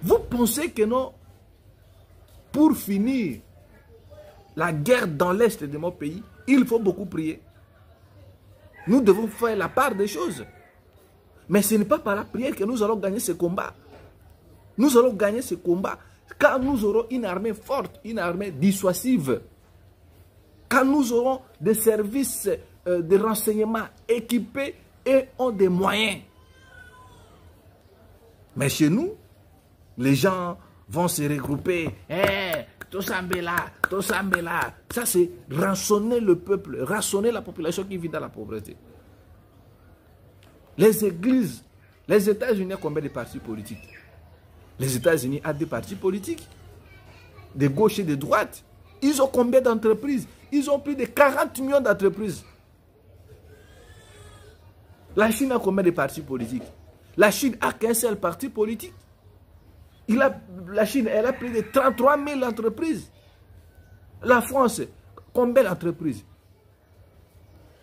Vous pensez que non, pour finir la guerre dans l'Est de mon pays, il faut beaucoup prier. Nous devons faire la part des choses. Mais ce n'est pas par la prière que nous allons gagner ce combat. Nous allons gagner ce combat quand nous aurons une armée forte, une armée dissuasive. Quand nous aurons des services de renseignement équipés et ont des moyens. Mais chez nous, les gens vont se regrouper. Tosambela. Ça, c'est rançonner le peuple, rançonner la population qui vit dans la pauvreté. Les églises, les États-Unis ont combien de partis politiques? Les États-Unis ont des partis politiques, de gauche et de droite. Ils ont combien d'entreprises? Ils ont plus de 40 millions d'entreprises. La Chine a combien de partis politiques? La Chine a qu'un seul parti politique. La Chine, elle a plus de 33 000 entreprises. La France, combien d'entreprises?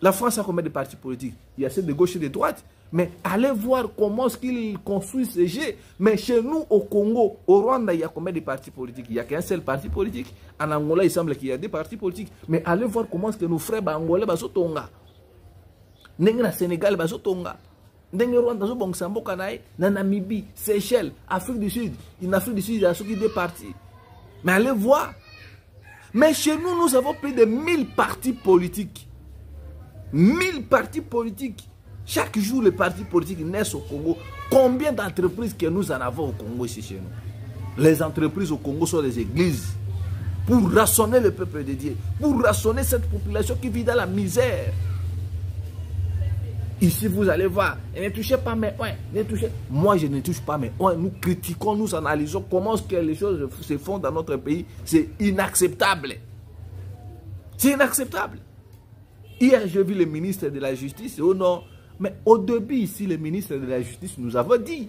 La France a combien de partis politiques? Il y a ceux de gauche et de droite. Mais allez voir comment est-ce qu'ils construisent ces jeux. Mais chez nous, au Congo, au Rwanda, il y a combien de partis politiques? Il n'y a qu'un seul parti politique. En Angola, il semble qu'il y a des partis politiques. Mais allez voir comment est-ce que nos frères angolais sont tonga. Au Sénégal, ils sont tonga. Rwanda, Namibie, Seychelles, Afrique du Sud. En Afrique du Sud, il y a ceux qui sont des partis. Mais allez voir. Mais chez nous, nous avons plus de 1000 partis politiques. 1000 partis politiques. Chaque jour, les partis politiques naissent au Congo. Combien d'entreprises que nous en avons au Congo ici chez nous? Les entreprises au Congo sont des églises. Pour rassonner le peuple de Dieu. Pour rassonner cette population qui vit dans la misère. Ici, vous allez voir. Ne touchez pas mes oins. Moi, je ne touche pas mes oins. Nous critiquons, nous analysons comment que les choses se font dans notre pays. C'est inacceptable. C'est inacceptable. Hier, j'ai vu le ministre de la Justice. Oh non. Mais au début, ici, le ministre de la Justice nous avait dit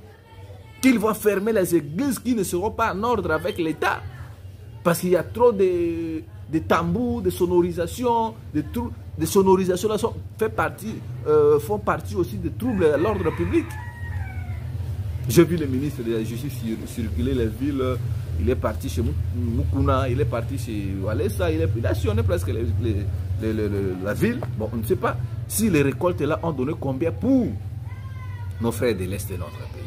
qu'il va fermer les églises qui ne seront pas en ordre avec l'État. Parce qu'il y a trop de tambours, de sonorisation, de sonorisation là font partie aussi des troubles à l'ordre public. J'ai vu le ministre de la Justice circuler les villes. Il est parti chez Mukuna, il est parti chez Walesa, il a sillonné presque la ville. Bon, on ne sait pas si les récoltes là ont donné combien pour nos frères de l'Est de notre pays.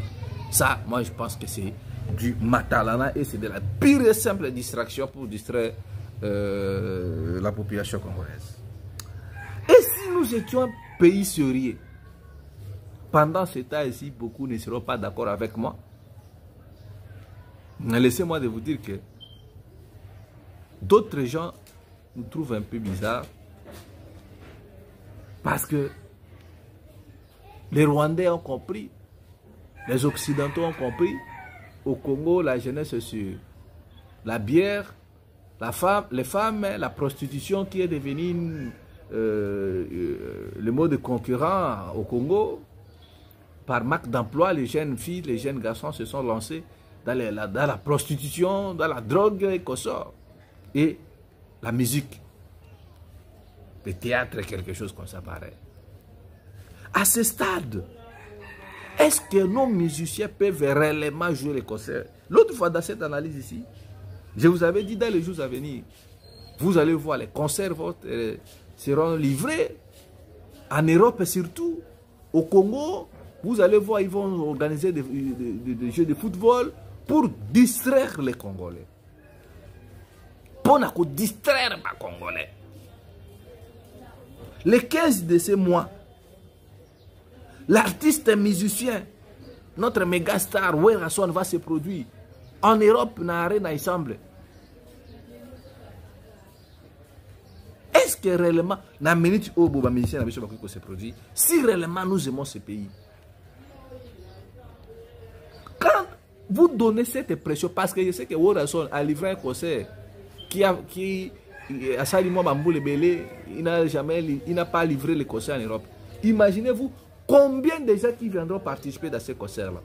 Ça, moi je pense que c'est du matalana et c'est de la pire et simple distraction pour distraire la population congolaise. Et si nous étions un pays sérieux, pendant ce temps ici, beaucoup ne seront pas d'accord avec moi. Laissez-moi de vous dire que d'autres gens nous trouvent un peu bizarres parce que les Rwandais ont compris, les Occidentaux ont compris. Au Congo, la jeunesse sur la bière, les femmes, la prostitution qui est devenue le mode concurrent au Congo. Par manque d'emploi, les jeunes filles, les jeunes garçons se sont lancés dans la prostitution, dans la drogue et qu'on sort. Et la musique, le théâtre, quelque chose comme ça pareil. À ce stade, est-ce que nos musiciens peuvent réellement jouer les concerts? L'autre fois dans cette analyse ici, je vous avais dit dans les jours à venir, vous allez voir les concerts seront livrés en Europe et surtout au Congo. Vous allez voir, ils vont organiser des jeux de football pour distraire les Congolais. Pour distraire les Congolais. Les 15 de ce mois, l'artiste musicien, notre méga star, Werason, va se produire en Europe, dans l'arène ensemble. Est-ce que réellement, dans la minute où les musiciens se produit, si réellement nous aimons ce pays, quand vous donnez cette pression, parce que je sais que Werason a livré un concert qui a Salimo Bamboule Belé, il n'a pas livré le concert en Europe. Imaginez-vous combien de gens qui viendront participer dans ce concert-là.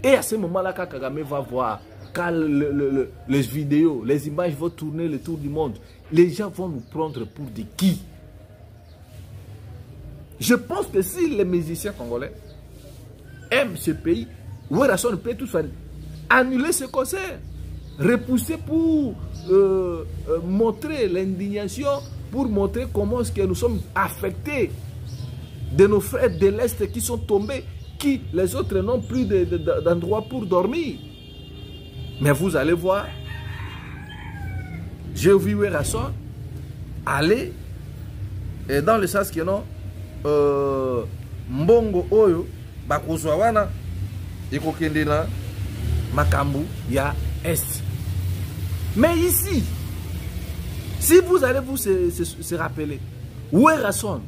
Et à ce moment-là, quand Kagame va voir, quand les vidéos, les images vont tourner le tour du monde, les gens vont nous prendre pour des qui? Je pense que si les musiciens congolais aiment ce pays, Werrason peut tout faire. Annuler ce concert. Repousser pour montrer l'indignation, pour montrer comment est-ce que nous sommes affectés de nos frères de l'Est qui sont tombés, qui les autres n'ont plus d'endroit pour dormir. Mais vous allez voir, j'ai vu Werrason aller et dans le sens que non, mbongo oyo bakozwa wana ekokende na makambu ya Est. Mais ici, si vous allez vous se rappeler, Werrason